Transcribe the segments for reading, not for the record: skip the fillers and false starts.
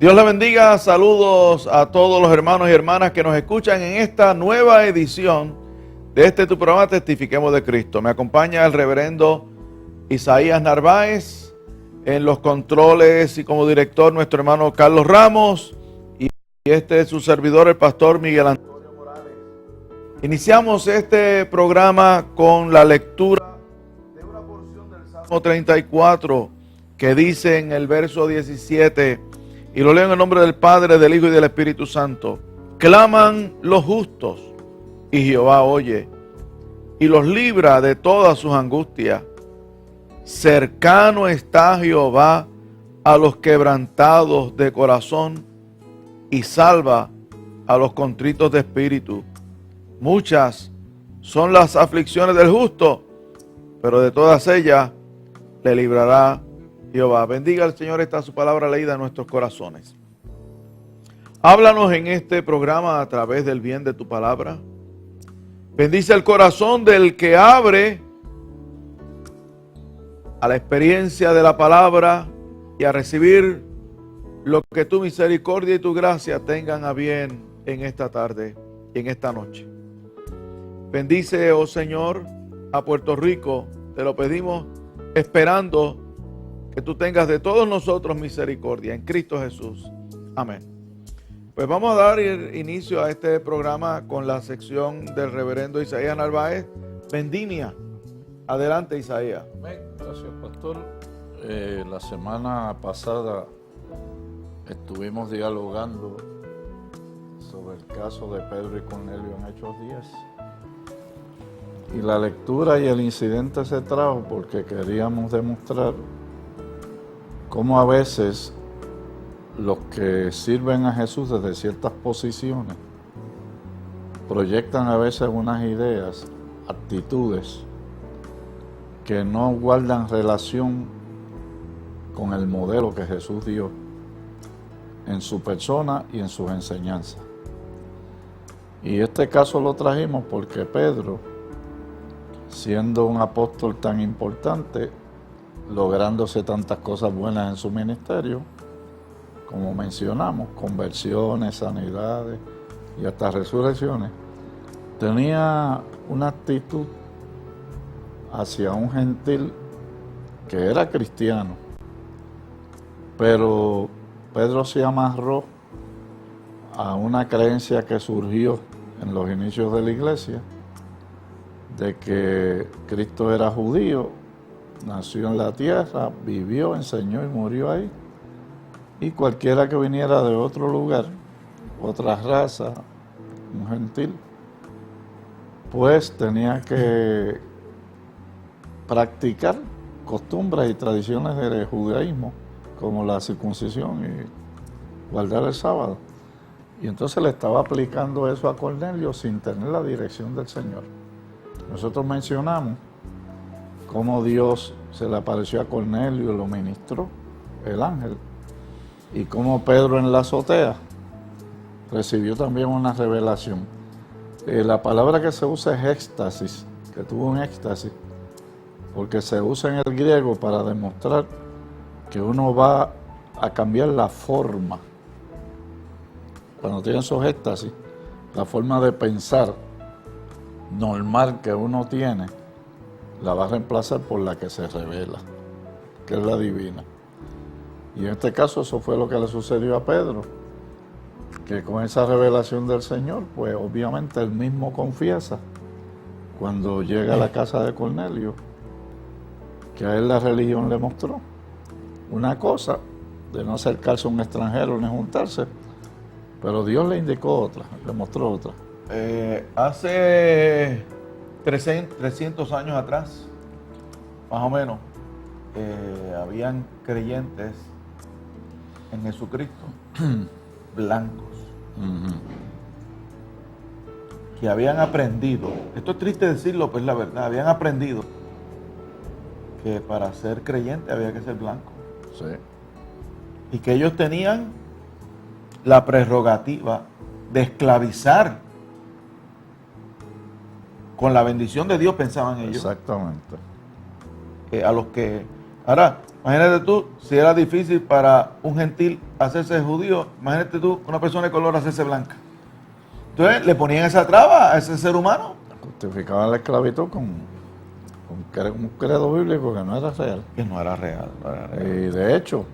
Dios le bendiga, saludos a todos los hermanos y hermanas que nos escuchan en esta nueva edición de tu programa Testifiquemos de Cristo. Me acompaña el reverendo Isaías Narváez, en los controles y como director nuestro hermano Carlos Ramos, y este es su servidor, el pastor Miguel Antonio Morales. Iniciamos este programa con la lectura de una porción del Salmo 34 que dice en el verso 17, y lo leo en el nombre del Padre, del Hijo y del Espíritu Santo: claman los justos, y Jehová oye, y los libra de todas sus angustias. Cercano está Jehová a los quebrantados de corazón, y salva a los contritos de espíritu. Muchas son las aflicciones del justo, pero de todas ellas le librará Jehová. Bendiga al Señor esta su palabra leída en nuestros corazones. Háblanos en este programa a través del bien de tu palabra. Bendice el corazón del que abre a la experiencia de la palabra y a recibir lo que tu misericordia y tu gracia tengan a bien en esta tarde y en esta noche. Bendice, oh Señor, a Puerto Rico. Te lo pedimos esperando que tú tengas de todos nosotros misericordia en Cristo Jesús. Amén. Pues vamos a dar inicio a este programa con la sección del reverendo Isaías Narváez. Vendimia. Adelante, Isaías. Gracias, pastor. La semana pasada estuvimos dialogando sobre el caso de Pedro y Cornelio en Hechos 10. Y la lectura y el incidente se trajo porque queríamos demostrar cómo a veces los que sirven a Jesús desde ciertas posiciones proyectan a veces unas ideas, actitudes que no guardan relación con el modelo que Jesús dio en su persona y en sus enseñanzas. Y este caso lo trajimos porque Pedro, siendo un apóstol tan importante, lográndose tantas cosas buenas en su ministerio, como mencionamos, conversiones, sanidades y hasta resurrecciones, tenía una actitud hacia un gentil que era cristiano, pero Pedro se amarró a una creencia que surgió en los inicios de la iglesia, de que Cristo era judío, nació en la tierra, vivió, enseñó y murió ahí. Y cualquiera que viniera de otro lugar, otra raza, un gentil, pues tenía que practicar costumbres y tradiciones del judaísmo, como la circuncisión y guardar el sábado. Y entonces le estaba aplicando eso a Cornelio sin tener la dirección del Señor. Nosotros mencionamos cómo Dios se le apareció a Cornelio y lo ministró, el ángel, y cómo Pedro en la azotea recibió también una revelación. La palabra que se usa es éxtasis, que tuvo un éxtasis, porque se usa en el griego para demostrar que uno va a cambiar la forma. Cuando tiene esos éxtasis, la forma de pensar normal que uno tiene, la va a reemplazar por la que se revela, que es la divina. Y en este caso eso fue lo que le sucedió a Pedro, que con esa revelación del Señor, pues obviamente él mismo confiesa, cuando llega a la casa de Cornelio, que a él la religión le mostró una cosa, de no acercarse a un extranjero ni juntarse, pero Dios le indicó otra, le mostró otra. Hace 300 años atrás, más o menos, habían creyentes en Jesucristo, blancos, que habían aprendido, esto es triste decirlo, pues la verdad, habían aprendido que para ser creyente había que ser blanco. Sí. Y que ellos tenían la prerrogativa de esclavizar. Con la bendición de Dios pensaban ellos. Exactamente. A los que... Ahora, Imagínate tú, si era difícil para un gentil hacerse judío, imagínate tú, una persona de color hacerse blanca. Entonces, le ponían esa traba a ese ser humano. Justificaban la esclavitud con un credo bíblico que no era real. Que no era real, no era real. Y de hecho,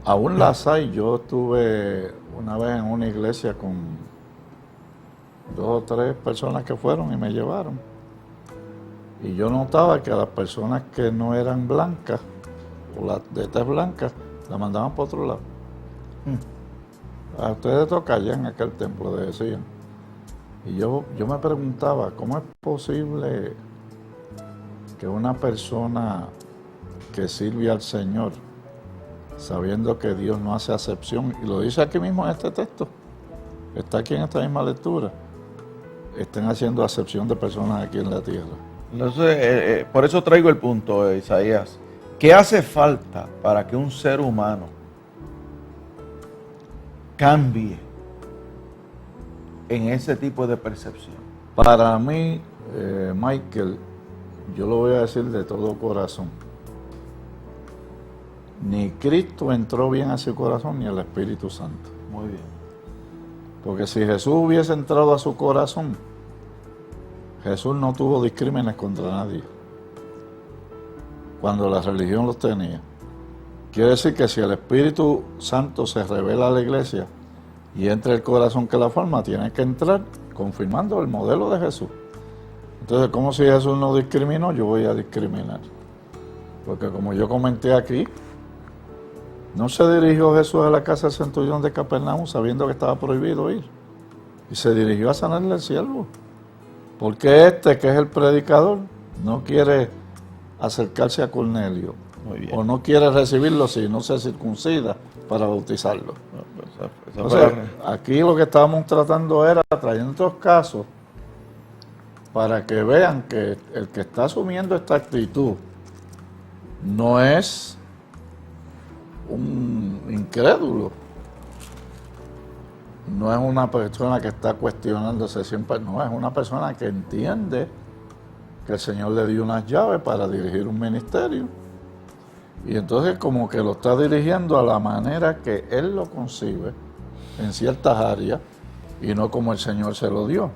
aún las hay. Yo estuve una vez en una iglesia con 2 o 3 personas que fueron y me llevaron. Y yo notaba que a las personas que no eran blancas, o las de tez blanca, la mandaban para otro lado. A ustedes toca allá en aquel templo, decían. Y yo me preguntaba, ¿cómo es posible que una persona que sirve al Señor, sabiendo que Dios no hace acepción, y lo dice aquí mismo en este texto, está aquí en esta misma lectura, estén haciendo acepción de personas aquí en la tierra? Entonces, por eso traigo el punto, Isaías. ¿Qué hace falta para que un ser humano cambie en ese tipo de percepción? Para mí, Michael, yo lo voy a decir de todo corazón. Ni Cristo entró bien a su corazón, ni el Espíritu Santo. Muy bien. Porque si Jesús hubiese entrado a su corazón, Jesús no tuvo discrímenes contra nadie cuando la religión los tenía. Quiere decir que si el Espíritu Santo se revela a la iglesia y entra el corazón que la forma, tiene que entrar confirmando el modelo de Jesús. Entonces, como si Jesús no discriminó, yo voy a discriminar. Porque como yo comenté aquí, no se dirigió Jesús a la casa del centurión de Capernaum sabiendo que estaba prohibido ir. Y se dirigió a sanarle al siervo. Porque este, que es el predicador, no quiere acercarse a Cornelio. Muy bien. O no quiere recibirlo si no se circuncida para bautizarlo. Entonces, aquí lo que estábamos tratando era trayendo estos casos para que vean que el que está asumiendo esta actitud no es un incrédulo, no es una persona que está cuestionándose siempre, no, es una persona que entiende que el Señor le dio unas llaves para dirigir un ministerio. Y entonces como que lo está dirigiendo a la manera que él lo concibe en ciertas áreas y no como el Señor se lo dio.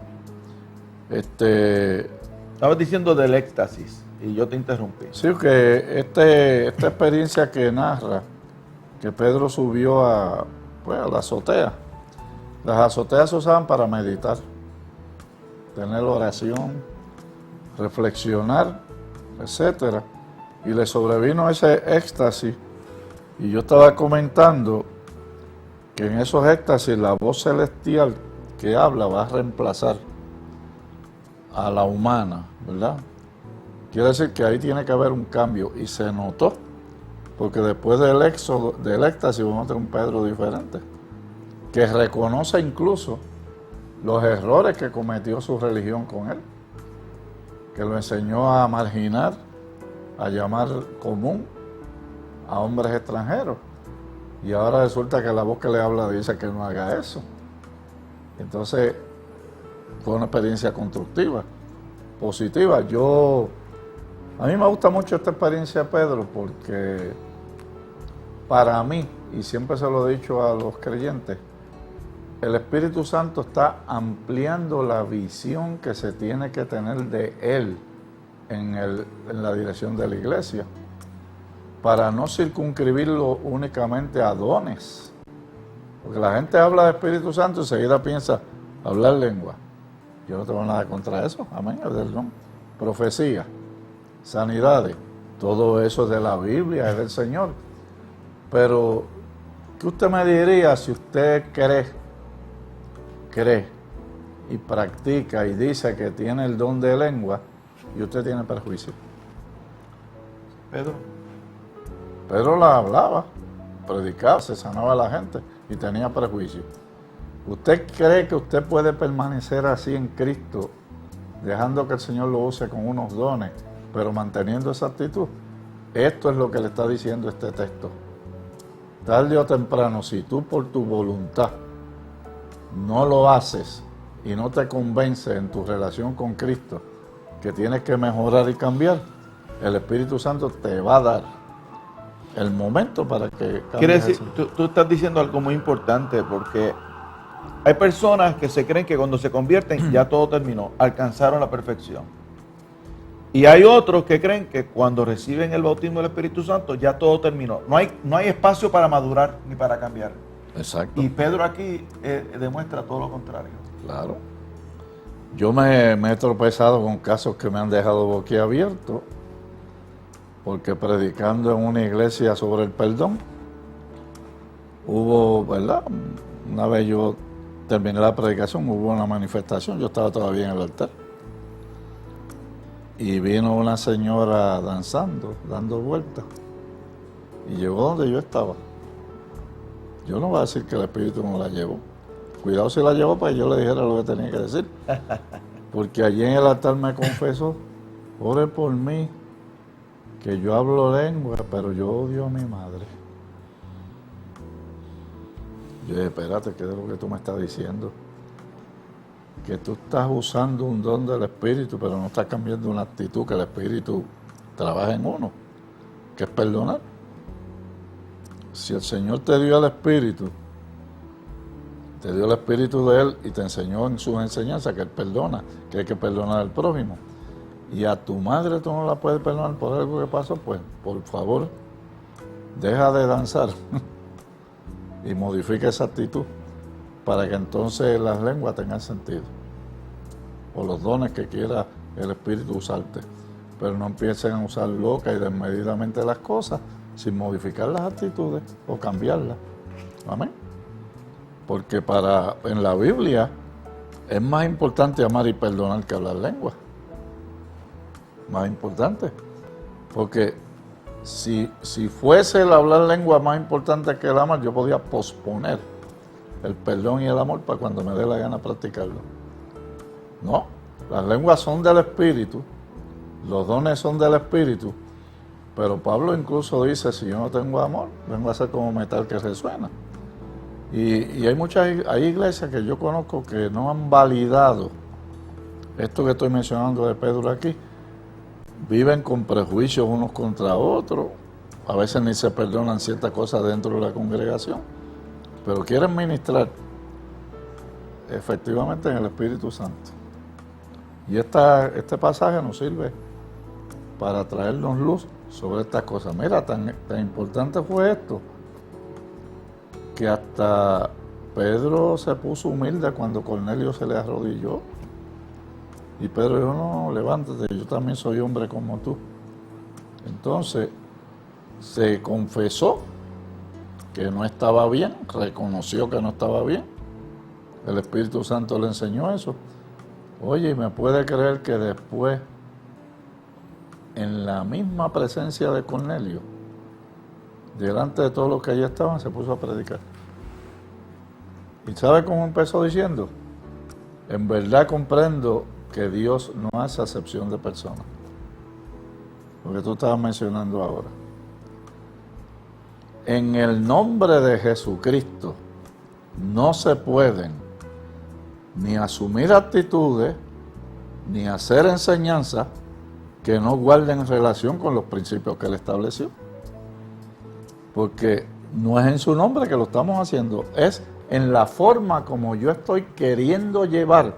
Estabas diciendo del éxtasis y yo te interrumpí. Sí, que esta experiencia que narra, que Pedro subió a la azotea. Las azoteas se usaban para meditar, tener oración, reflexionar, etcétera. Y le sobrevino ese éxtasis. Y yo estaba comentando que en esos éxtasis la voz celestial que habla va a reemplazar a la humana, ¿verdad? Quiere decir que ahí tiene que haber un cambio. Y se notó, porque después del éxtasis vamos a tener un Pedro diferente, que reconoce incluso los errores que cometió su religión con él, que lo enseñó a marginar, a llamar común a hombres extranjeros. Y ahora resulta que la voz que le habla dice que no haga eso. Entonces, fue una experiencia constructiva, positiva. A mí me gusta mucho esta experiencia de Pedro porque para mí, y siempre se lo he dicho a los creyentes, el Espíritu Santo está ampliando la visión que se tiene que tener de Él en la dirección de la iglesia, para no circunscribirlo únicamente a dones. Porque la gente habla de Espíritu Santo y enseguida piensa hablar lengua. Yo no tengo nada contra eso, amén, es del don. Profecía, sanidades, todo eso es de la Biblia, es del Señor. Pero, ¿qué usted me diría si usted cree y practica y dice que tiene el don de lengua y usted tiene perjuicio? Pedro la hablaba, predicaba, se sanaba a la gente y tenía prejuicio. ¿Usted cree que usted puede permanecer así en Cristo, dejando que el Señor lo use con unos dones, pero manteniendo esa actitud? Esto es lo que le está diciendo este texto. Tarde o temprano, si tú por tu voluntad no lo haces y no te convence en tu relación con Cristo que tienes que mejorar y cambiar, el Espíritu Santo te va a dar el momento para que cambie. Quiere decir, eso. tú estás diciendo algo muy importante porque hay personas que se creen que cuando se convierten ya todo terminó, alcanzaron la perfección. Y hay otros que creen que cuando reciben el bautismo del Espíritu Santo ya todo terminó. No hay espacio para madurar ni para cambiar. Exacto. Y Pedro aquí demuestra todo lo contrario. Claro. Yo me he tropezado con casos que me han dejado boquiabierto, porque predicando en una iglesia sobre el perdón, hubo, ¿verdad? Una vez yo terminé la predicación, hubo una manifestación, yo estaba todavía en el altar. Y vino una señora danzando, dando vueltas, y llegó donde yo estaba. Yo no voy a decir que el Espíritu no la llevó. Cuidado si la llevó para que yo le dijera lo que tenía que decir. Porque allí en el altar me confesó, ore por mí, que yo hablo lengua, pero yo odio a mi madre. Yo dije, espérate, ¿qué es lo que tú me estás diciendo? Que tú estás usando un don del Espíritu, pero no estás cambiando una actitud que el Espíritu trabaja en uno, que es perdonar. Si el Señor te dio el Espíritu de Él y te enseñó en sus enseñanzas que Él perdona, que hay que perdonar al prójimo, y a tu madre tú no la puedes perdonar por algo que pasó, pues por favor, deja de danzar y modifica esa actitud para que entonces las lenguas tengan sentido, o los dones que quiera el Espíritu usarte, pero no empiecen a usar loca y desmedidamente las cosas sin modificar las actitudes o cambiarlas. Amén. Porque en la Biblia es más importante amar y perdonar que hablar lengua. Más importante. Porque si fuese el hablar lengua más importante que el amar, yo podía posponer el perdón y el amor para cuando me dé la gana practicarlo. No, las lenguas son del Espíritu, los dones son del Espíritu, pero Pablo incluso dice, si yo no tengo amor, vengo a ser como metal que resuena. Y hay iglesias que yo conozco que no han validado esto que estoy mencionando de Pedro aquí. Viven con prejuicios unos contra otros, a veces ni se perdonan ciertas cosas dentro de la congregación, pero quieren ministrar efectivamente en el Espíritu Santo. Y este pasaje nos sirve para traernos luz sobre estas cosas. Mira, tan importante fue esto, que hasta Pedro se puso humilde cuando Cornelio se le arrodilló. Y Pedro dijo, no, levántate, yo también soy hombre como tú. Entonces, se confesó que no estaba bien, reconoció que no estaba bien. El Espíritu Santo le enseñó eso. Oye, ¿me puede creer que después, en la misma presencia de Cornelio, delante de todos los que allí estaban, se puso a predicar? ¿Y sabe cómo empezó diciendo? En verdad comprendo que Dios no hace acepción de personas. Lo que tú estabas mencionando ahora. En el nombre de Jesucristo no se pueden ni asumir actitudes, ni hacer enseñanzas que no guarden relación con los principios que Él estableció. Porque no es en su nombre que lo estamos haciendo, es en la forma como yo estoy queriendo llevar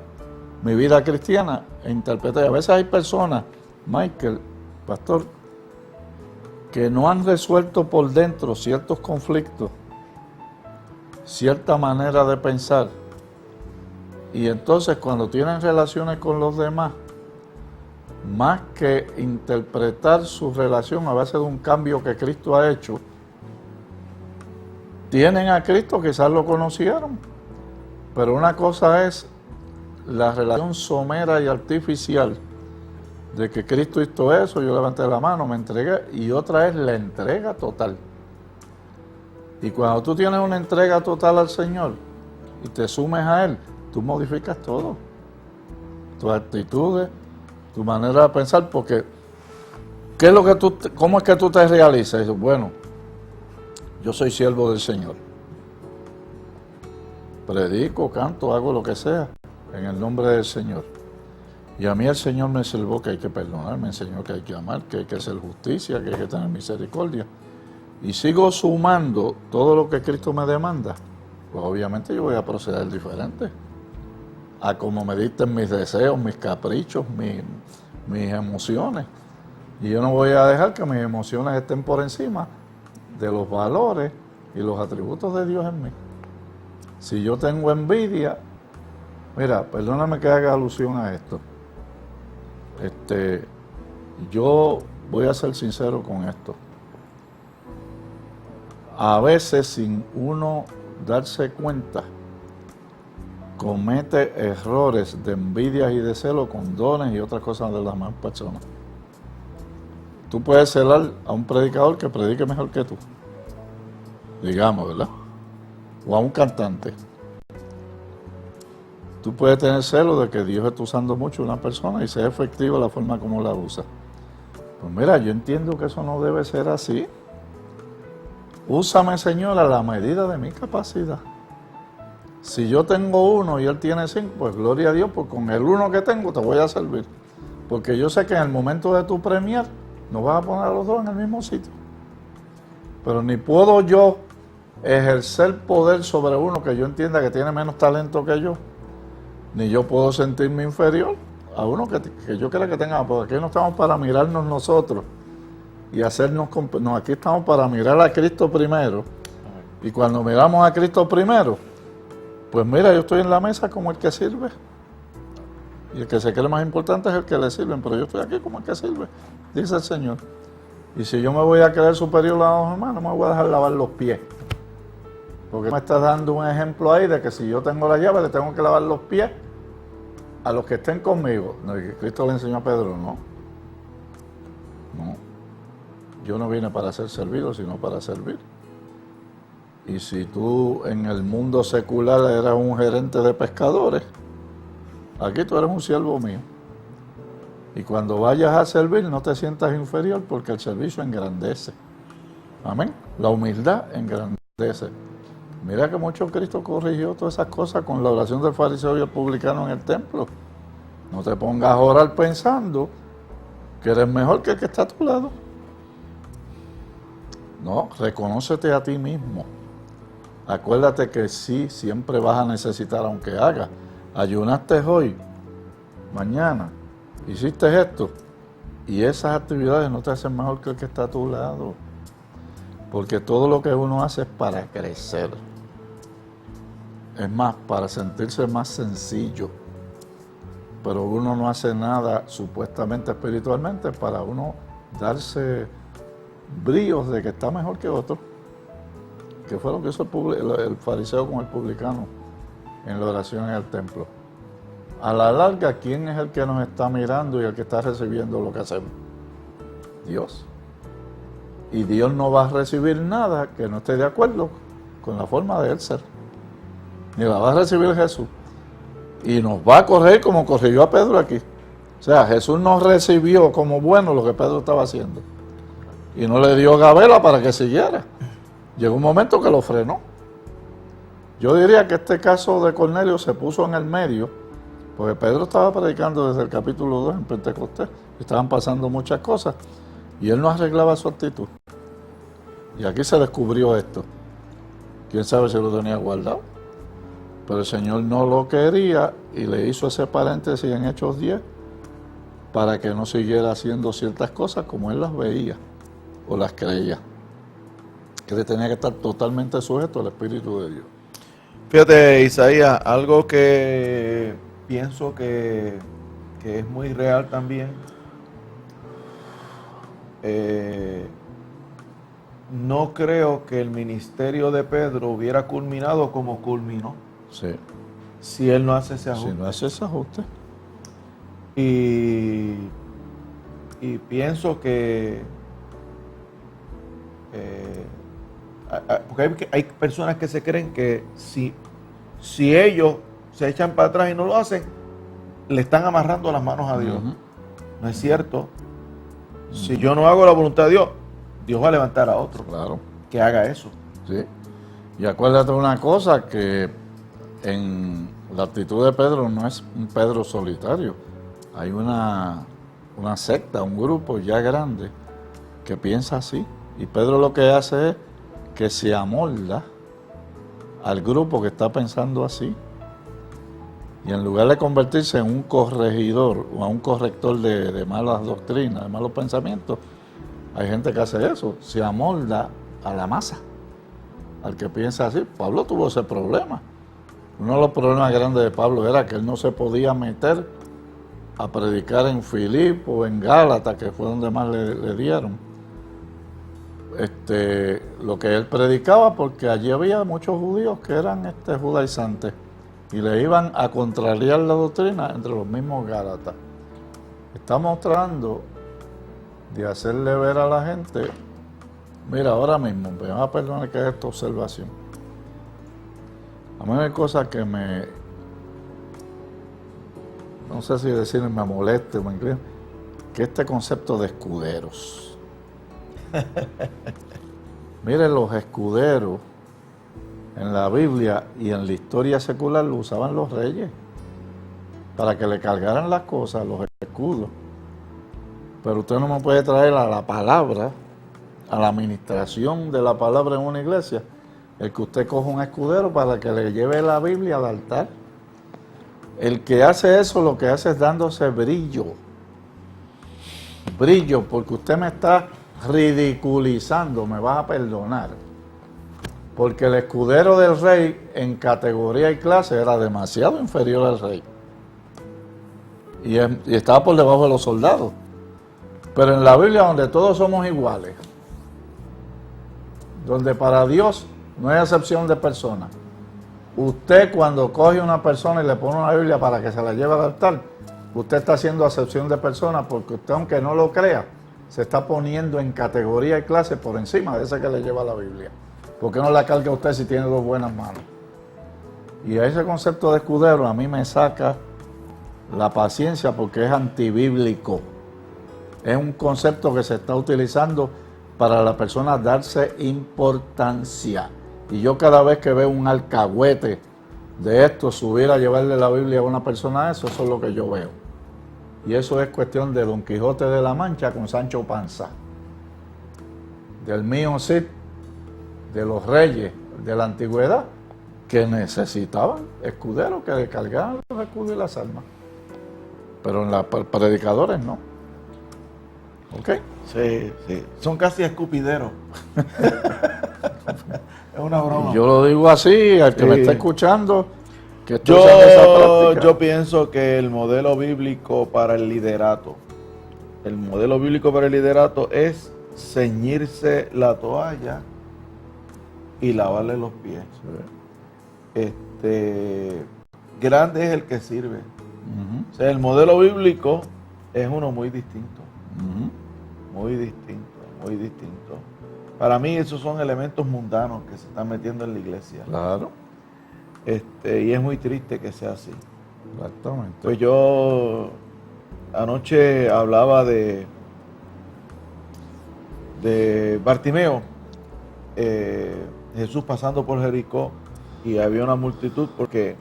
mi vida cristiana e interpretar. A veces hay personas, Michael, pastor, que no han resuelto por dentro ciertos conflictos, cierta manera de pensar, y entonces cuando tienen relaciones con los demás, más que interpretar su relación a base de un cambio que Cristo ha hecho, tienen a Cristo, quizás lo conocieron, pero una cosa es la relación somera y artificial de que Cristo hizo eso, yo levanté la mano, me entregué, y otra es la entrega total. Y cuando tú tienes una entrega total al Señor y te sumes a Él, tú modificas todo, tus actitudes, tu manera de pensar, porque ¿qué es lo que cómo es que tú te realizas? Y dices, bueno, yo soy siervo del Señor, predico, canto, hago lo que sea en el nombre del Señor, y a mí el Señor me enseñó que hay que perdonar, me enseñó que hay que amar, que hay que hacer justicia, que hay que tener misericordia, y sigo sumando todo lo que Cristo me demanda, pues obviamente yo voy a proceder diferente a como me dicten mis deseos, mis caprichos, mis emociones. Y yo no voy a dejar que mis emociones estén por encima de los valores y los atributos de Dios en mí. Si yo tengo envidia, mira, perdóname que haga alusión a esto. Yo voy a ser sincero con esto. A veces, sin uno darse cuenta, comete errores de envidia y de celo con dones y otras cosas de las demás personas. Tú puedes celar a un predicador que predique mejor que tú, digamos, ¿verdad? O a un cantante. Tú puedes tener celo de que Dios está usando mucho a una persona y sea efectiva la forma como la usa. Pues mira, yo entiendo que eso no debe ser así. Úsame, Señor, a la medida de mi capacidad. Si yo tengo uno y Él tiene 5, pues gloria a Dios, pues con el uno que tengo te voy a servir. Porque yo sé que en el momento de tu premiar, no vas a poner a los dos en el mismo sitio. Pero ni puedo yo ejercer poder sobre uno que yo entienda que tiene menos talento que yo, ni yo puedo sentirme inferior a uno que yo crea que tenga, porque aquí no estamos para mirarnos nosotros y hacernos, no, aquí estamos para mirar a Cristo primero. Y cuando miramos a Cristo primero, pues mira, yo estoy en la mesa como el que sirve. Y el que se cree más importante es el que le sirven, pero yo estoy aquí como el que sirve, dice el Señor. Y si yo me voy a creer superior a los hermanos, no me voy a dejar lavar los pies. Porque me estás dando un ejemplo ahí de que si yo tengo la llave, le tengo que lavar los pies a los que estén conmigo. No, y que Cristo le enseñó a Pedro, no. No. Yo no vine para ser servido, sino para servir. Y si tú en el mundo secular eras un gerente de pescadores, aquí tú eres un siervo mío. Y cuando vayas a servir, no te sientas inferior porque el servicio engrandece. Amén. La humildad engrandece. Mira que mucho Cristo corrigió todas esas cosas con la oración del fariseo y el publicano en el templo. No te pongas a orar pensando que eres mejor que el que está a tu lado. No, reconócete a ti mismo. Acuérdate que sí, siempre vas a necesitar, aunque hagas. Ayunaste hoy, mañana, hiciste esto, y esas actividades no te hacen mejor que el que está a tu lado. Porque todo lo que uno hace es para crecer. Es más, para sentirse más sencillo. Pero uno no hace nada supuestamente espiritualmente para uno darse bríos de que está mejor que otro. Que fue lo que hizo el fariseo con el publicano en la oración en el templo. A la larga, ¿quién es el que nos está mirando y el que está recibiendo lo que hacemos? Dios. Y Dios no va a recibir nada que no esté de acuerdo con la forma de Él ser. Ni la va a recibir Jesús. Y nos va a corregir como corrigió a Pedro aquí. O sea, Jesús no recibió como bueno lo que Pedro estaba haciendo. Y no le dio gabela para que siguiera. Llegó un momento que lo frenó. Yo diría que este caso de Cornelio se puso en el medio, porque Pedro estaba predicando desde el capítulo 2 en Pentecostés. Estaban pasando muchas cosas y él no arreglaba su actitud. Y aquí se descubrió esto. ¿Quién sabe si lo tenía guardado? Pero el Señor no lo quería y le hizo ese paréntesis en Hechos 10 para que no siguiera haciendo ciertas cosas como él las veía o las creía. Que le tenía que estar totalmente sujeto al Espíritu de Dios. Fíjate, Isaías, algo que pienso que es muy real también. No creo que el ministerio de Pedro hubiera culminado como culminó. Sí. Si él no hace ese ajuste. Si no hace ese ajuste. Y pienso que porque hay personas que se creen que si ellos se echan para atrás y no lo hacen, le están amarrando las manos a Dios. No es cierto. Si yo no hago la voluntad de Dios, Dios va a levantar a otro que haga eso. Sí. Y acuérdate una cosa, que en la actitud de Pedro no es un Pedro solitario. Hay una secta, un grupo ya grande que piensa así. Y Pedro lo que hace es que se amolda al grupo que está pensando así. Y en lugar de convertirse en un corregidor o a un corrector de malas doctrinas, de malos pensamientos, hay gente que hace eso, se amolda a la masa, al que piensa así. Pablo tuvo ese problema. Uno de los problemas grandes de Pablo era que él no se podía meter a predicar en Filipo o en Gálatas, que fue donde más le dieron lo que él predicaba, porque allí había muchos judíos que eran judaizantes y le iban a contrariar la doctrina entre los mismos Gálatas. Estamos tratando de hacerle ver a la gente, mira, ahora mismo, me van a perdonar que es esta observación. A mí hay cosas que no sé si decir me moleste o me inclina, que este concepto de escuderos. Miren, los escuderos en la Biblia y en la historia secular lo usaban los reyes para que le cargaran las cosas, los escudos. Pero usted no me puede traer a la palabra, a la administración de la palabra en una iglesia, el que usted coja un escudero para que le lleve la Biblia al altar. El que hace eso lo que hace es dándose brillo. Brillo, porque usted me está ridiculizando, me vas a perdonar. Porque el escudero del rey en categoría y clase era demasiado inferior al rey. Y estaba por debajo de los soldados. Pero en la Biblia, donde todos somos iguales, donde para Dios no hay excepción de personas, usted cuando coge una persona y le pone una Biblia para que se la lleve al altar, usted está haciendo acepción de personas, porque usted, aunque no lo crea, se está poniendo en categoría y clase por encima de ese que le lleva la Biblia. ¿Por qué no la carga usted si tiene dos buenas manos? Y ese concepto de escudero a mí me saca la paciencia, porque es antibíblico. Es un concepto que se está utilizando para la persona darse importancia. Y yo cada vez que veo un alcahuete de esto, subir a llevarle la Biblia a una persona, eso es lo que yo veo. Y eso es cuestión de Don Quijote de la Mancha con Sancho Panza. Del mío Cid, de los reyes de la antigüedad, que necesitaban escuderos que le cargaran los escudos y las armas. Pero en los predicadores no. ¿Ok? Sí, sí. Son casi escupideros. Es una broma. Y yo lo digo así, al que me está escuchando, que estoy usando esa práctica. Yo pienso que el modelo bíblico para el liderato es ceñirse la toalla y lavarle los pies. Grande es el que sirve. O sea, el modelo bíblico es uno muy distinto. Muy distinto, muy distinto. Para mí esos son elementos mundanos que se están metiendo en la iglesia. Claro. Y es muy triste que sea así. Exactamente. Pues yo anoche hablaba de Bartimeo, Jesús pasando por Jericó, y había una multitud, porque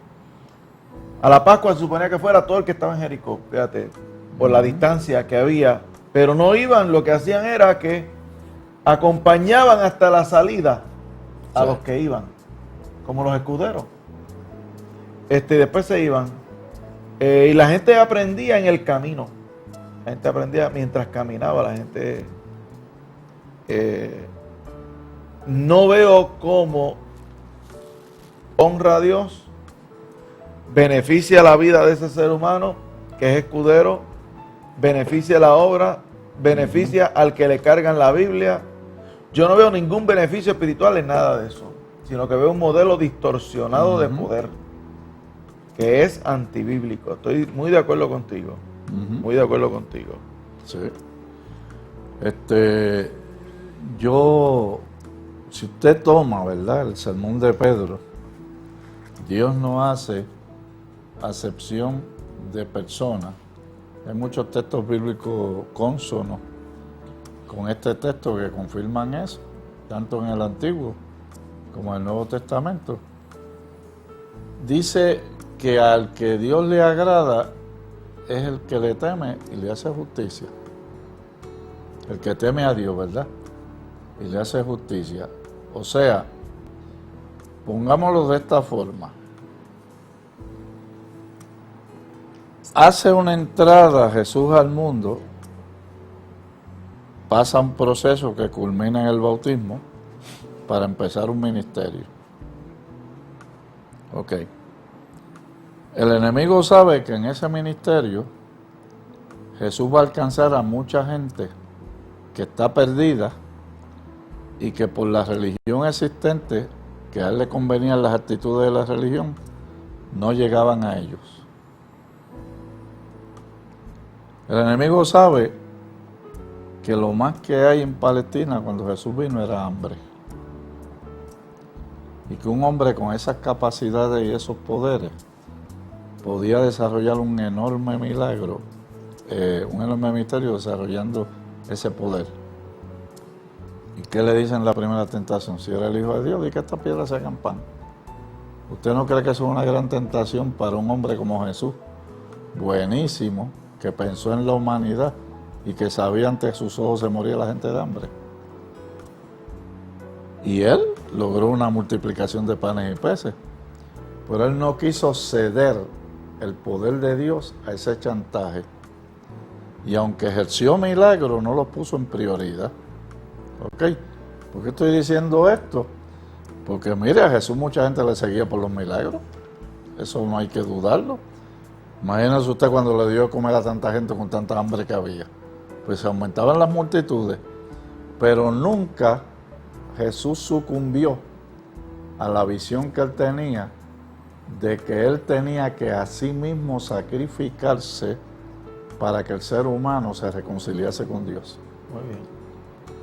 a la Pascua se suponía que fuera todo el que estaba en Jericó, fíjate, por la distancia que había, pero no iban, lo que hacían era que acompañaban hasta la salida a los que iban, como los escuderos. Después se iban, y la gente aprendía en el camino. La gente aprendía mientras caminaba. La gente no veo cómo honra a Dios, beneficia la vida de ese ser humano que es escudero, beneficia la obra, beneficia al que le cargan la Biblia. Yo no veo ningún beneficio espiritual en nada de eso, sino que veo un modelo distorsionado de poder, que es antibíblico. Estoy muy de acuerdo contigo. Muy de acuerdo contigo. Sí. Si usted toma, ¿verdad?, el sermón de Pedro, Dios no hace acepción de personas. Hay muchos textos bíblicos cónsonos con este texto que confirman eso, tanto en el Antiguo como en el Nuevo Testamento. Dice que al que Dios le agrada es el que le teme y le hace justicia. El que teme a Dios, ¿verdad? y le hace justicia. O sea, pongámoslo de esta forma. Hace una entrada Jesús al mundo, pasa un proceso que culmina en el bautismo para empezar un ministerio. Ok. El enemigo sabe que en ese ministerio Jesús va a alcanzar a mucha gente que está perdida y que por la religión existente, que a él le convenían las actitudes de la religión, no llegaban a ellos. El enemigo sabe que lo más que hay en Palestina cuando Jesús vino era hambre. Y que un hombre con esas capacidades y esos poderes podía desarrollar un enorme milagro, un enorme misterio desarrollando ese poder. ¿Y qué le dicen en la primera tentación? Si era el Hijo de Dios, di que estas piedras se hagan pan. ¿Usted no cree que eso es una gran tentación para un hombre como Jesús? Buenísimo, que pensó en la humanidad y que sabía ante sus ojos se moría la gente de hambre. Y él logró una multiplicación de panes y peces. Pero él no quiso ceder el poder de Dios a ese chantaje. Y aunque ejerció milagros, no lo puso en prioridad. ¿Ok? ¿Por qué estoy diciendo esto? Porque mire, a Jesús mucha gente le seguía por los milagros. Eso no hay que dudarlo. Imagínese usted cuando le dio a comer a tanta gente con tanta hambre que había. Pues se aumentaban las multitudes. Pero nunca Jesús sucumbió a la visión que él tenía de que él tenía que a sí mismo sacrificarse para que el ser humano se reconciliase con Dios. Muy bien.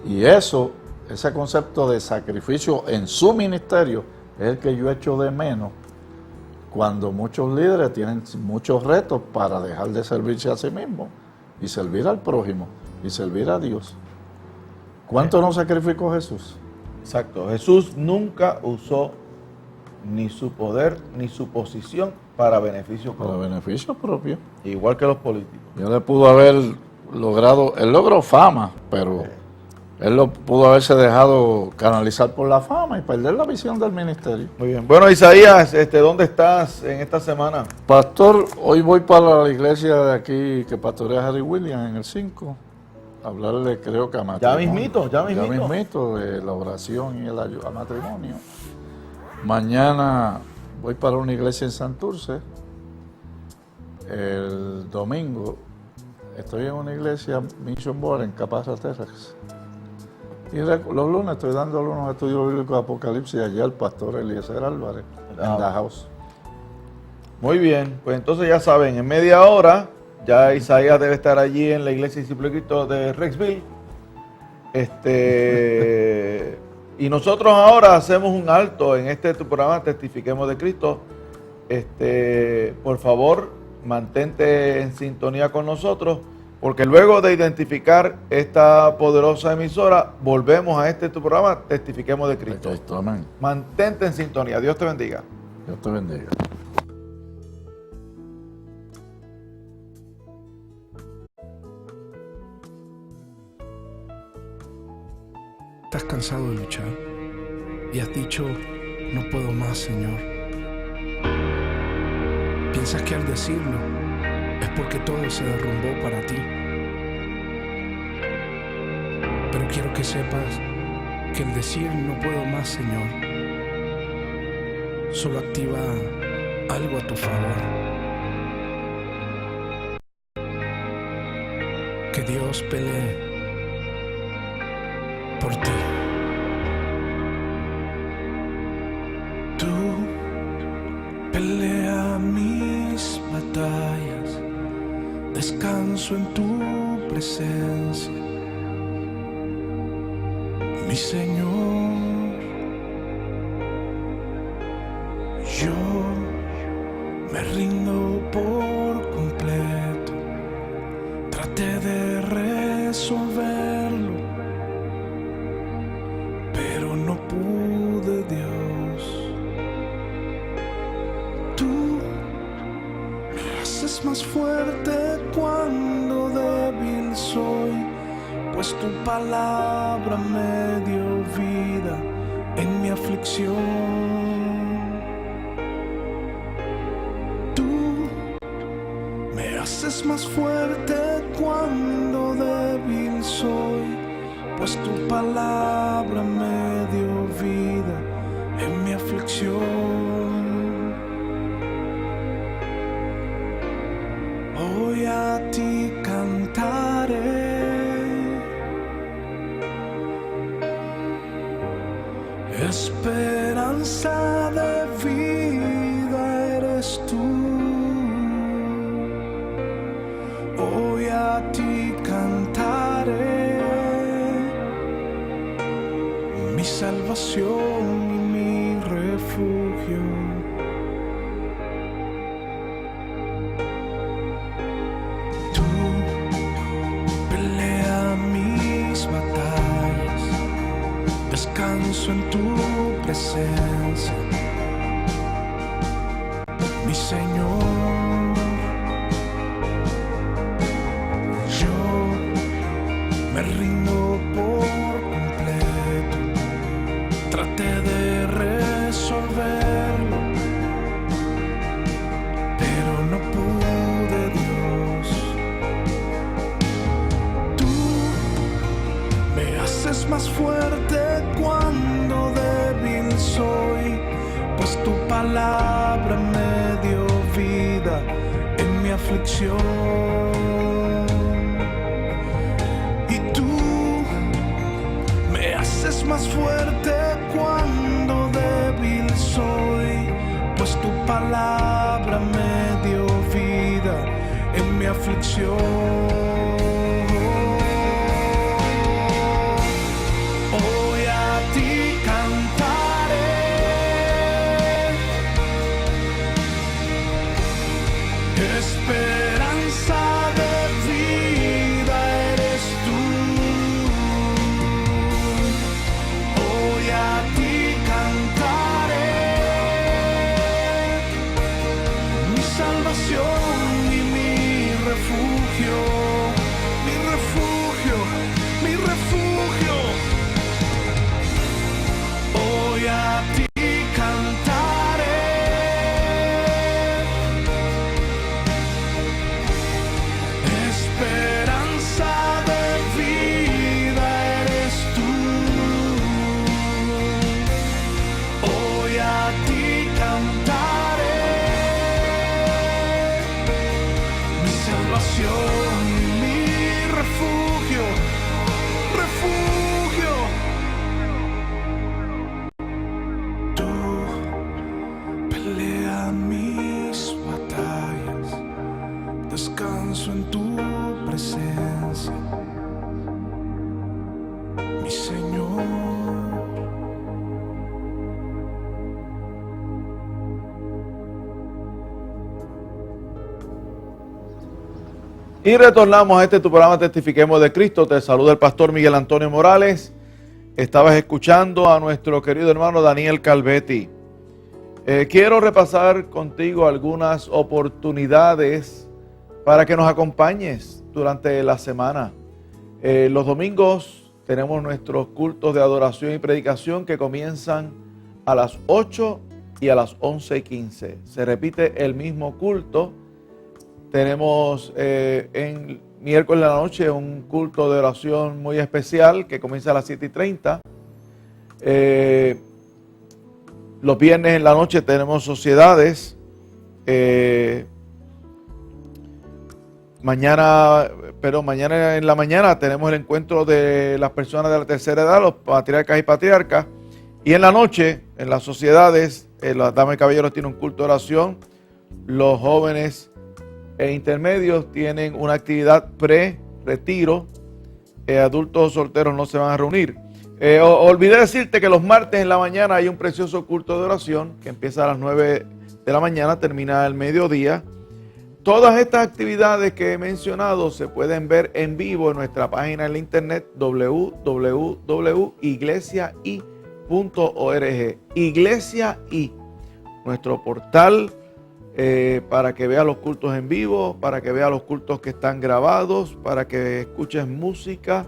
Y eso, ese concepto de sacrificio en su ministerio, es el que yo echo de menos cuando muchos líderes tienen muchos retos para dejar de servirse a sí mismos y servir al prójimo y servir a Dios. ¿Cuánto no sacrificó Jesús? Exacto. Jesús nunca usó ni su poder ni su posición para beneficio propio. Para beneficio propio. Igual que los políticos. Él le pudo haber logrado, él logró fama, pero él lo pudo haberse dejado canalizar por la fama y perder la visión del ministerio. Muy bien. Bueno, Isaías, ¿dónde estás en esta semana? Pastor, hoy voy para la iglesia de aquí que pastorea Harry Williams en el 5. Hablarle, creo que a matrimonio. Ya mismito. De la oración y el ayuno a matrimonio. Mañana voy para una iglesia en Santurce. El domingo estoy en una iglesia Mission Board en Caparra, Texas. Y los lunes estoy dando unos estudios bíblicos de Apocalipsis allá al pastor Eliezer Álvarez, en The House. Muy bien, pues entonces ya saben, en media hora ya Isaías debe estar allí en la iglesia Discípulo de Cristo de Rexville. Y nosotros ahora hacemos un alto en tu programa Testifiquemos de Cristo. Por favor, mantente en sintonía con nosotros, porque luego de identificar esta poderosa emisora, volvemos a tu programa Testifiquemos de Cristo. Cristo, amén. Mantente en sintonía. Dios te bendiga. Dios te bendiga. ¿Estás cansado de luchar? Y has dicho, no puedo más, Señor. ¿Piensas que al decirlo es porque todo se derrumbó para ti? Pero quiero que sepas que el decir no puedo más, Señor, solo activa algo a tu favor. Que Dios pelee por ti. Tú pelea mis batallas, descanso en tu presencia, mi Señor. Yo me rindo por completo, traté de resolverlo, pero no pude, Dios. Tú me haces más fuerte cuando débil soy, pues tu palabra me dio vida en mi aflicción. Me haces más fuerte cuando débil soy, pues tu palabra me dio vida en mi aflicción. Hoy a ti cantaré, esperanza de vida eres tú. Hoy a ti cantaré, mi salvación y mi refugio. Tú pelea mis batallas, descanso en tu presencia, mi Señor. Me rindo por completo, traté de resolverlo, pero no pude, Dios. Tú me haces más fuerte cuando débil soy, pues tu palabra me dio vida en mi aflicción. Es más fuerte cuando débil soy, pues tu palabra me dio vida en mi aflicción. Hoy a ti cantaré, esperanza de vida eres tú. A ti cantaré, mi salvación y mi refugio, mi refugio, mi refugio. Hoy a ti cantaré, esperanza de vida eres tú. A ti cantaré, mi salvación y mi refugio, refugio. Tú pelea mis batallas, descanso en tu presencia, mi Señor. Y retornamos a tu programa Testifiquemos de Cristo. Te saluda el pastor Miguel Antonio Morales. Estabas escuchando a nuestro querido hermano Daniel Calvetti. Quiero repasar contigo algunas oportunidades para que nos acompañes durante la semana. Los domingos tenemos nuestros cultos de adoración y predicación que comienzan a las 8 y a las 11:15. Se repite el mismo culto. Tenemos en miércoles de la noche un culto de oración muy especial que comienza a las 7:30. Los viernes en la noche tenemos sociedades. Mañana en la mañana tenemos el encuentro de las personas de la tercera edad, los patriarcas y patriarcas. Y en la noche, en las sociedades, las damas y caballeros tienen un culto de oración. Los jóvenes e intermedios tienen una actividad pre-retiro. Adultos solteros no se van a reunir. Olvidé decirte que los martes en la mañana hay un precioso culto de oración que empieza a las 9 de la mañana, termina al mediodía. Todas estas actividades que he mencionado se pueden ver en vivo en nuestra página en la internet www.iglesiai.org. Iglesia I, nuestro portal para que veas los cultos en vivo, para que veas los cultos que están grabados, para que escuches música,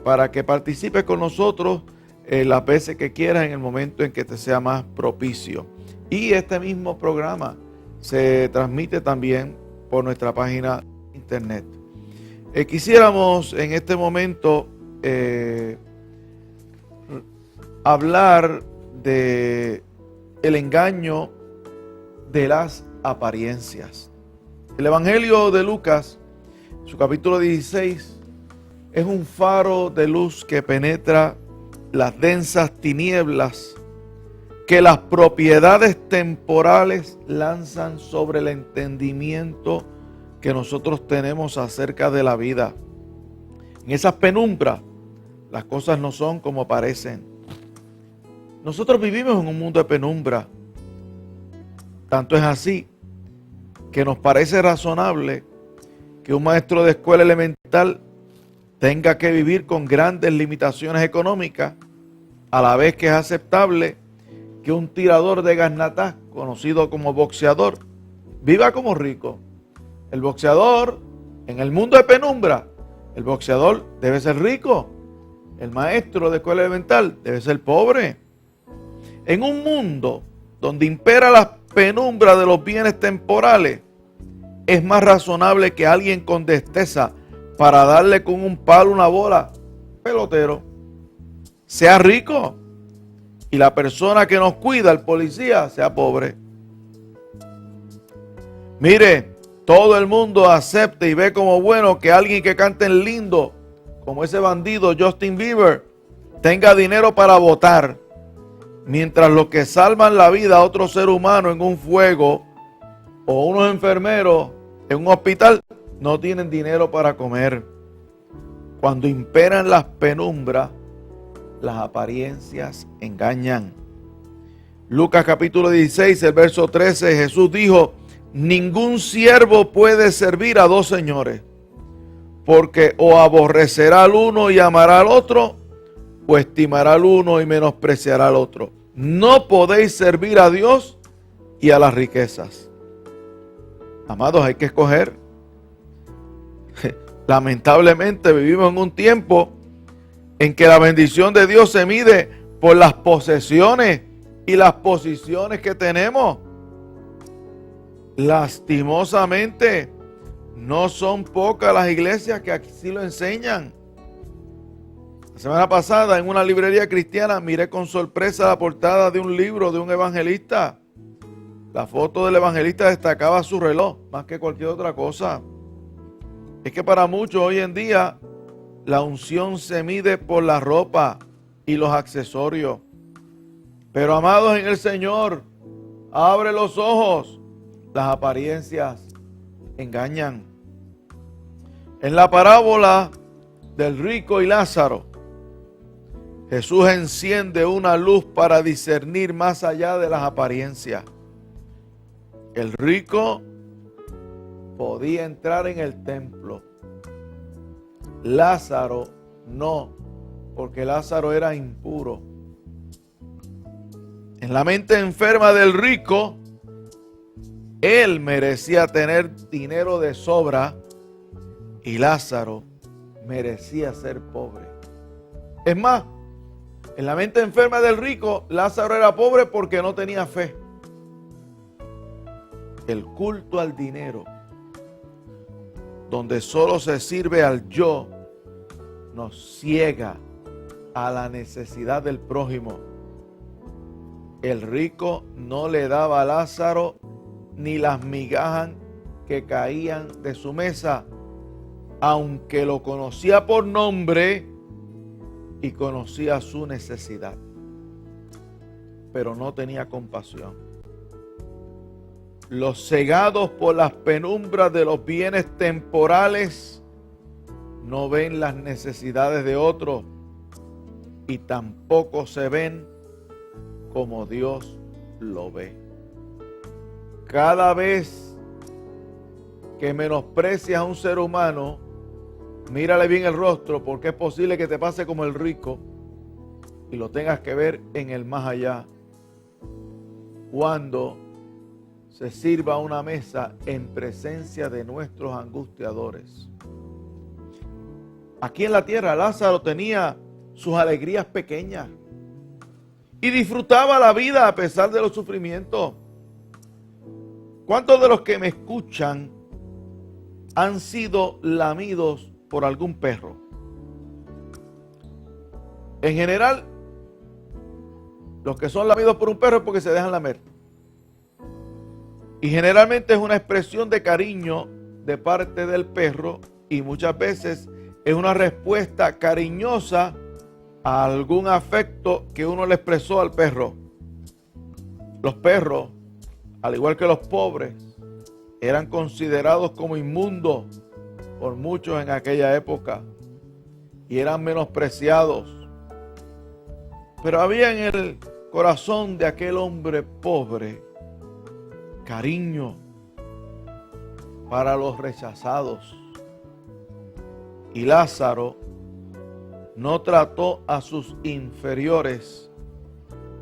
para que participes con nosotros las veces que quieras en el momento en que te sea más propicio. Y este mismo programa se transmite también por nuestra página de internet. Quisiéramos en este momento hablar de el engaño de las apariencias. El Evangelio de Lucas, su capítulo 16, es un faro de luz que penetra las densas tinieblas que las propiedades temporales lanzan sobre el entendimiento que nosotros tenemos acerca de la vida. En esas penumbras, las cosas no son como parecen. Nosotros vivimos en un mundo de penumbra. Tanto es así que nos parece razonable que un maestro de escuela elemental tenga que vivir con grandes limitaciones económicas, a la vez que es aceptable que un tirador de garnatás, conocido como boxeador, viva como rico. El boxeador, en el mundo de penumbra, el boxeador debe ser rico. El maestro de escuela elemental debe ser pobre. En un mundo donde impera la penumbra de los bienes temporales, es más razonable que alguien con destreza para darle con un palo una bola, pelotero, sea rico, y la persona que nos cuida, el policía, sea pobre. Mire, todo el mundo acepta y ve como bueno que alguien que cante lindo, como ese bandido Justin Bieber, tenga dinero para votar, mientras los que salvan la vida a otro ser humano en un fuego o unos enfermeros en un hospital no tienen dinero para comer. Cuando imperan las penumbras, las apariencias engañan. Lucas capítulo 16, el verso 13, Jesús dijo: ningún siervo puede servir a dos señores, porque o aborrecerá al uno y amará al otro, o estimará al uno y menospreciará al otro. No podéis servir a Dios y a las riquezas. Amados, hay que escoger. Lamentablemente vivimos en un tiempo en que la bendición de Dios se mide por las posesiones y las posiciones que tenemos. Lastimosamente, no son pocas las iglesias que así lo enseñan. La semana pasada en una librería cristiana miré con sorpresa la portada de un libro de un evangelista. La foto del evangelista destacaba su reloj más que cualquier otra cosa. Es que para muchos hoy en día la unción se mide por la ropa y los accesorios. Pero amados en el Señor, abre los ojos. Las apariencias engañan. En la parábola del rico y Lázaro, Jesús enciende una luz para discernir más allá de las apariencias. El rico podía entrar en el templo. Lázaro no, porque Lázaro era impuro. En la mente enferma del rico, él merecía tener dinero de sobra y Lázaro merecía ser pobre. Es más, en la mente enferma del rico, Lázaro era pobre porque no tenía fe. El culto al dinero, donde solo se sirve al yo, nos ciega a la necesidad del prójimo. El rico no le daba a Lázaro ni las migajas que caían de su mesa, aunque lo conocía por nombre y conocía su necesidad, pero no tenía compasión. Los cegados por las penumbras de los bienes temporales no ven las necesidades de otros y tampoco se ven como Dios lo ve. Cada vez que menosprecias a un ser humano, mírale bien el rostro, porque es posible que te pase como el rico y lo tengas que ver en el más allá. Cuando se sirva una mesa en presencia de nuestros angustiadores. Aquí en la tierra Lázaro tenía sus alegrías pequeñas y disfrutaba la vida a pesar de los sufrimientos. ¿Cuántos de los que me escuchan han sido lamidos por algún perro? En general, los que son lamidos por un perro es porque se dejan lamer. Y generalmente es una expresión de cariño de parte del perro y muchas veces es una respuesta cariñosa a algún afecto que uno le expresó al perro. Los perros, al igual que los pobres, eran considerados como inmundos por muchos en aquella época y eran menospreciados. Pero había en el corazón de aquel hombre pobre cariño para los rechazados. Y Lázaro no trató a sus inferiores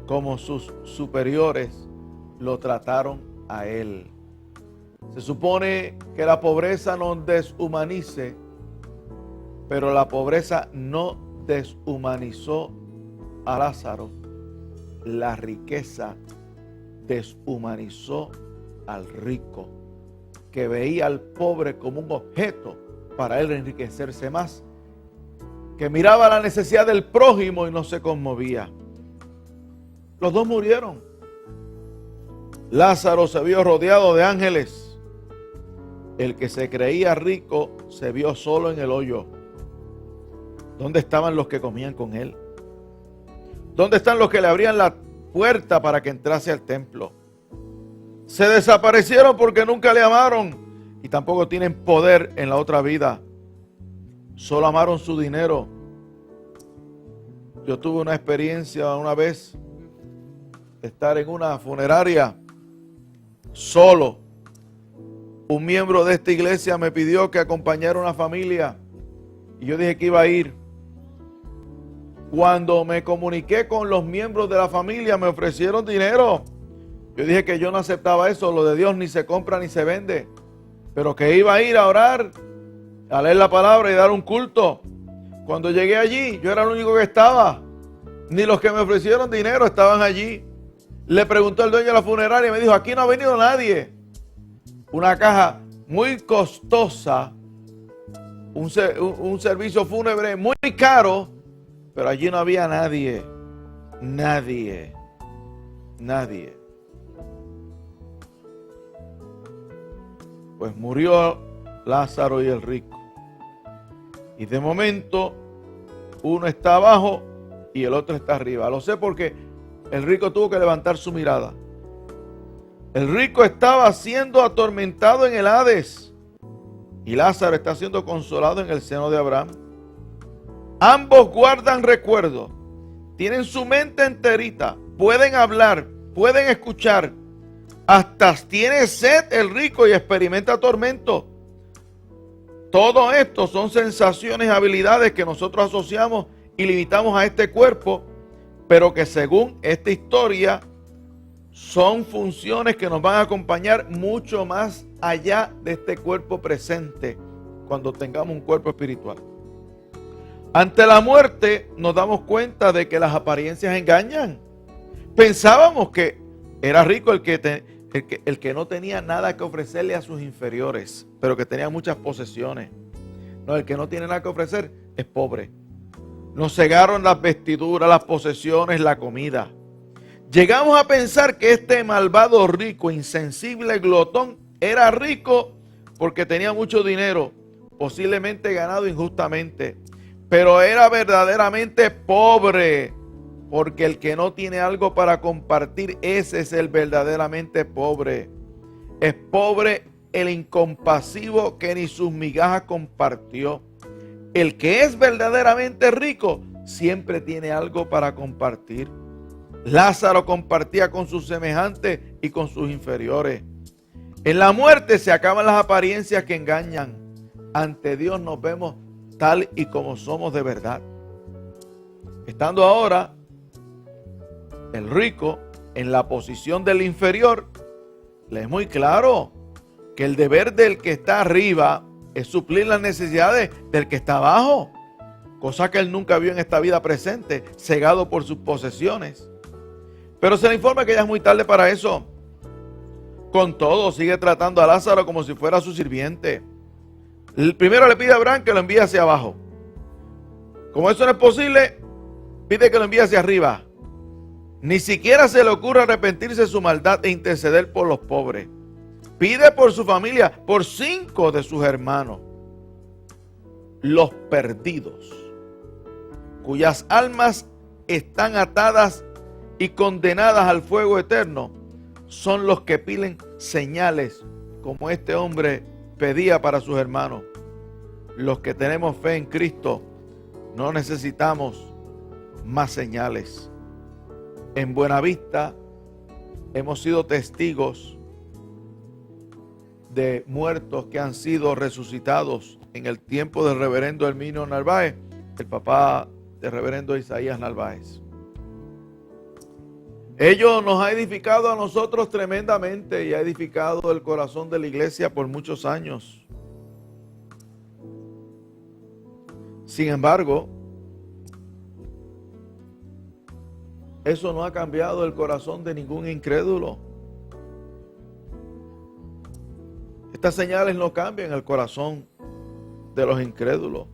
como sus superiores lo trataron a él. Se supone que la pobreza nos deshumanice, pero la pobreza no deshumanizó a Lázaro. La riqueza deshumanizó al rico, que veía al pobre como un objeto para él enriquecerse más, que miraba la necesidad del prójimo y no se conmovía. Los dos murieron. Lázaro se vio rodeado de ángeles. El que se creía rico se vio solo en el hoyo. ¿Dónde estaban los que comían con él? ¿Dónde están los que le abrían la puerta para que entrase al templo? Se desaparecieron porque nunca le amaron y tampoco tienen poder en la otra vida. Solo amaron su dinero. Yo tuve una experiencia una vez de estar en una funeraria solo. Un miembro de esta iglesia me pidió que acompañara a una familia y yo dije que iba a ir. Cuando me comuniqué con los miembros de la familia me ofrecieron dinero. Yo dije que yo no aceptaba eso, lo de Dios ni se compra ni se vende, pero que iba a ir a orar, a leer la palabra y dar un culto. Cuando llegué allí, yo era el único que estaba. Ni los que me ofrecieron dinero estaban allí. Le preguntó el dueño de la funeraria y me dijo, aquí no ha venido nadie. Una caja muy costosa, un servicio fúnebre muy caro, pero allí no había nadie. Nadie. Pues murió Lázaro y el rico. Y de momento uno está abajo y el otro está arriba. Lo sé porque el rico tuvo que levantar su mirada. El rico estaba siendo atormentado en el Hades y Lázaro está siendo consolado en el seno de Abraham. Ambos guardan recuerdos, tienen su mente enterita, pueden hablar, pueden escuchar. Hasta tiene sed el rico y experimenta tormento. Todo esto son sensaciones y habilidades que nosotros asociamos y limitamos a este cuerpo, pero que según esta historia son funciones que nos van a acompañar mucho más allá de este cuerpo presente cuando tengamos un cuerpo espiritual. Ante la muerte nos damos cuenta de que las apariencias engañan. Pensábamos que era rico el que no tenía nada que ofrecerle a sus inferiores, pero que tenía muchas posesiones. No, el que no tiene nada que ofrecer es pobre. Nos cegaron las vestiduras, las posesiones, la comida. Llegamos a pensar que este malvado rico, insensible, glotón, era rico porque tenía mucho dinero, posiblemente ganado injustamente, pero era verdaderamente pobre, porque el que no tiene algo para compartir, ese es el verdaderamente pobre. Es pobre el incompasivo que ni sus migajas compartió. El que es verdaderamente rico siempre tiene algo para compartir. Lázaro compartía con sus semejantes y con sus inferiores. En la muerte se acaban las apariencias que engañan. Ante Dios nos vemos tal y como somos de verdad. Estando ahora el rico en la posición del inferior, le es muy claro que el deber del que está arriba es suplir las necesidades del que está abajo. cosa que él nunca vio en esta vida presente, cegado por sus posesiones. Pero se le informa que ya es muy tarde para eso. Con todo, sigue tratando a Lázaro como si fuera su sirviente. Primero le pide a Abraham que lo envíe hacia abajo. Como eso no es posible, pide que lo envíe hacia arriba. Ni siquiera se le ocurre arrepentirse de su maldad e interceder por los pobres. Pide por su familia, por 5 de sus hermanos, los perdidos, cuyas almas están atadas y condenadas al fuego eterno, son los que piden señales, como este hombre pedía para sus hermanos. Los que tenemos fe en Cristo no necesitamos más señales. En Buenavista hemos sido testigos de muertos que han sido resucitados en el tiempo del reverendo Herminio Narváez, el papá del reverendo Isaías Narváez. Ello nos ha edificado a nosotros tremendamente y ha edificado el corazón de la iglesia por muchos años. Sin embargo, eso no ha cambiado el corazón de ningún incrédulo. Estas señales no cambian el corazón de los incrédulos.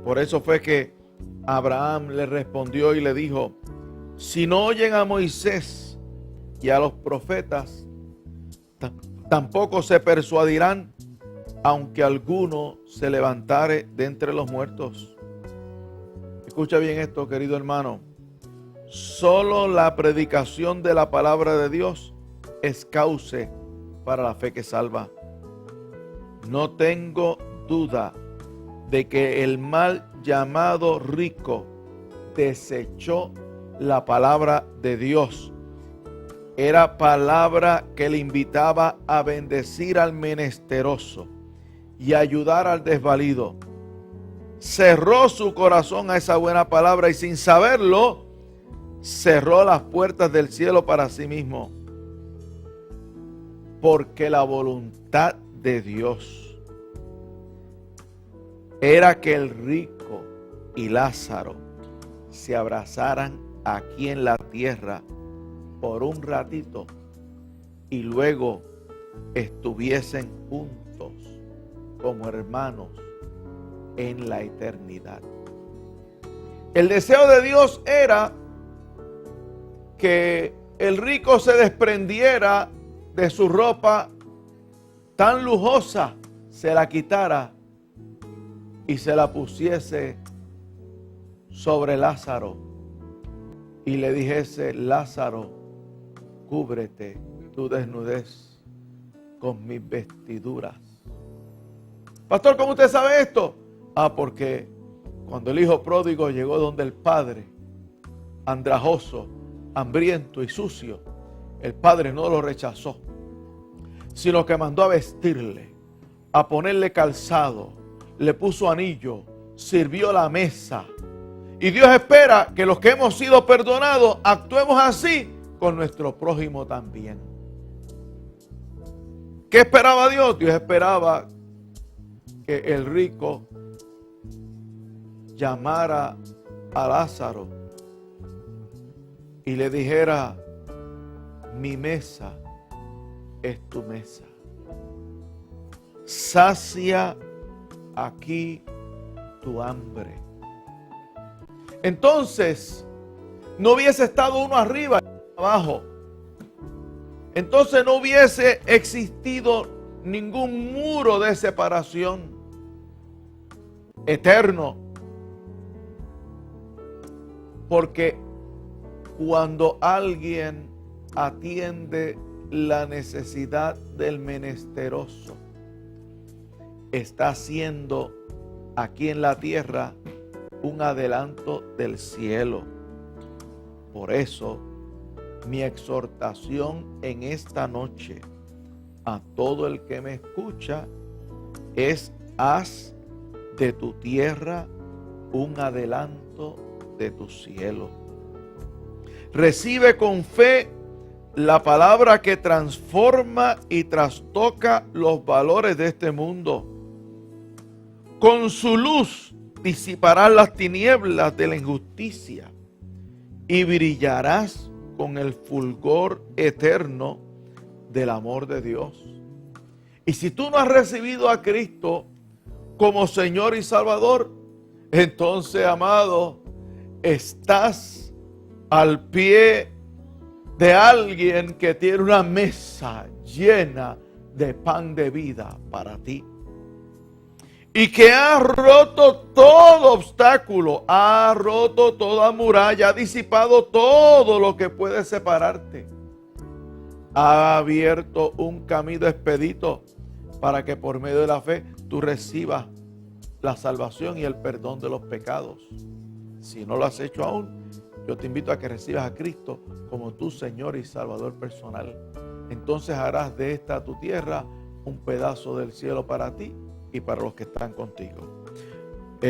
Por eso fue que Abraham le respondió y le dijo: si no oyen a Moisés y a los profetas, tampoco se persuadirán, aunque alguno se levantare de entre los muertos. Escucha bien esto, querido hermano. Solo la predicación de la palabra de Dios es cauce para la fe que salva. No tengo duda de que el mal llamado rico desechó la palabra de Dios. Era palabra que le invitaba a bendecir al menesteroso y ayudar al desvalido. Cerró su corazón a esa buena palabra y sin saberlo, cerró las puertas del cielo para sí mismo. Porque la voluntad de Dios era que el rico y Lázaro se abrazaran aquí en la tierra por un ratito y luego estuviesen juntos como hermanos en la eternidad. El deseo de Dios era que el rico se desprendiera de su ropa tan lujosa, se la quitara y se la pusiese sobre Lázaro y le dijese: Lázaro, cúbrete tu desnudez con mis vestiduras. Pastor, ¿cómo usted sabe esto? Porque cuando el hijo pródigo llegó donde el padre, andrajoso, hambriento y sucio, el padre no lo rechazó, sino que mandó a vestirle, a ponerle calzado, le puso anillo, sirvió la mesa. Y Dios espera que los que hemos sido perdonados actuemos así con nuestro prójimo también. ¿Qué esperaba Dios? Dios esperaba que el rico llamara a Lázaro y le dijera: mi mesa es tu mesa. Sacia aquí tu hambre. Entonces, no hubiese estado uno arriba y abajo. Entonces no hubiese existido ningún muro de separación eterno. Porque cuando alguien atiende la necesidad del menesteroso, está haciendo aquí en la tierra un adelanto del cielo. Por eso, mi exhortación en esta noche a todo el que me escucha es: haz de tu tierra un adelanto de tu cielo. Recibe con fe la palabra que transforma y trastoca los valores de este mundo. Con su luz disiparás las tinieblas de la injusticia y brillarás con el fulgor eterno del amor de Dios. Y si tú no has recibido a Cristo como Señor y Salvador, entonces, amado, estás al pie de alguien que tiene una mesa llena de pan de vida para ti. Y que ha roto todo obstáculo, ha roto toda muralla, ha disipado todo lo que puede separarte. Ha abierto un camino expedito para que por medio de la fe tú recibas la salvación y el perdón de los pecados. Si no lo has hecho aún, yo te invito a que recibas a Cristo como tu Señor y Salvador personal. Entonces harás de esta tu tierra un pedazo del cielo para ti y para los que están contigo.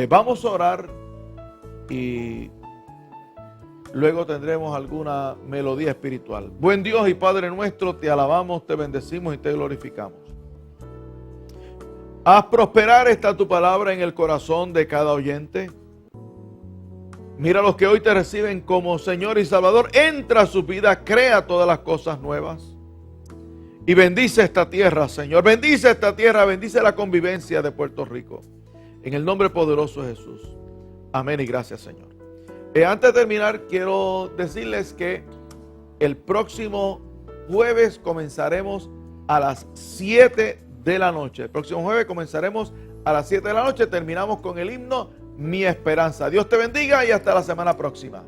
Vamos a orar y luego tendremos alguna melodía espiritual. Buen Dios y Padre nuestro, te alabamos, te bendecimos y te glorificamos. Haz prosperar esta tu palabra en el corazón de cada oyente. Mira a los que hoy te reciben como Señor y Salvador. Entra a su vida, crea todas las cosas nuevas. Y bendice esta tierra, Señor. Bendice esta tierra, bendice la convivencia de Puerto Rico. En el nombre poderoso de Jesús. Amén y gracias, Señor. Antes de terminar, quiero decirles que el próximo jueves comenzaremos a las 7 de la noche. El próximo jueves comenzaremos a las 7 de la noche. Terminamos con el himno Mi Esperanza. Dios te bendiga y hasta la semana próxima.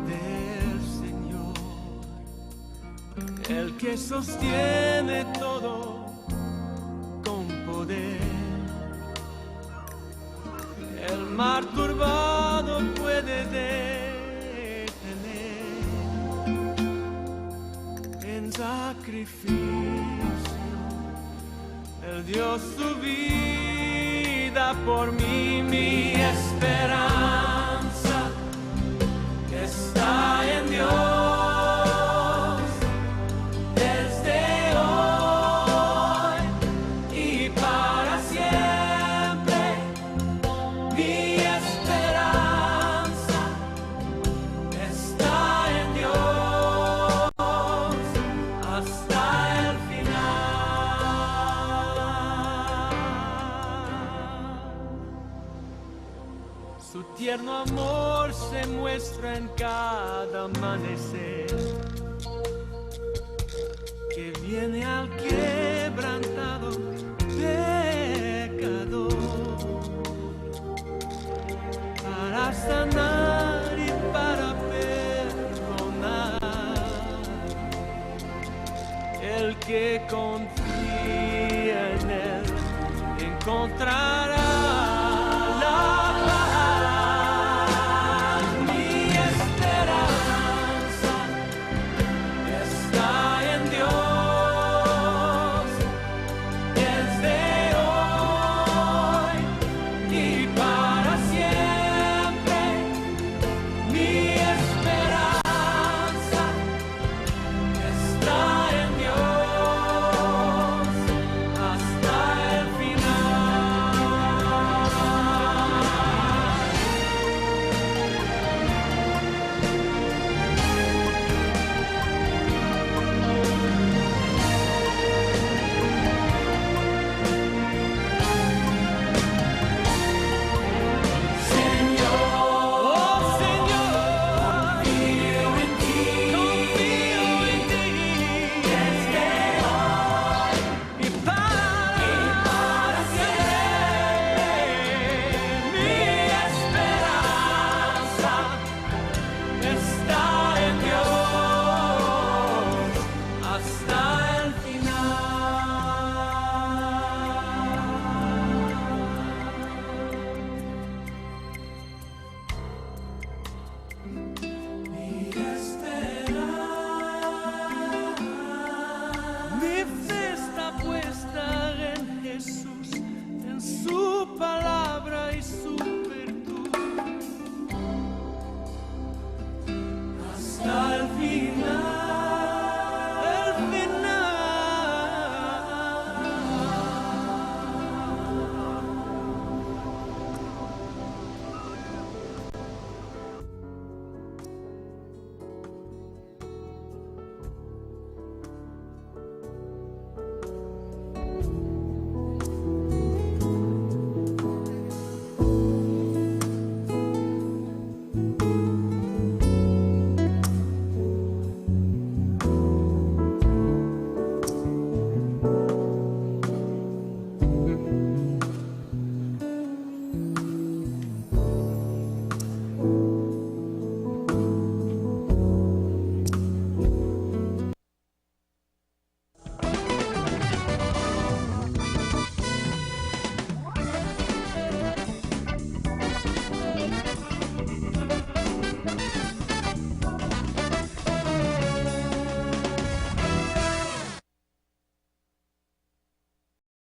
Del Señor, el que sostiene todo con poder. El mar turbado puede detener en sacrificio. Él dio su vida por mí, mi esperanza está en Dios, desde hoy y para siempre. Mi esperanza está en Dios hasta el final. Su tierno amor se muestra en cada amanecer, que viene al quebrantado pecador para sanar y para perdonar. El que confía en él encontrará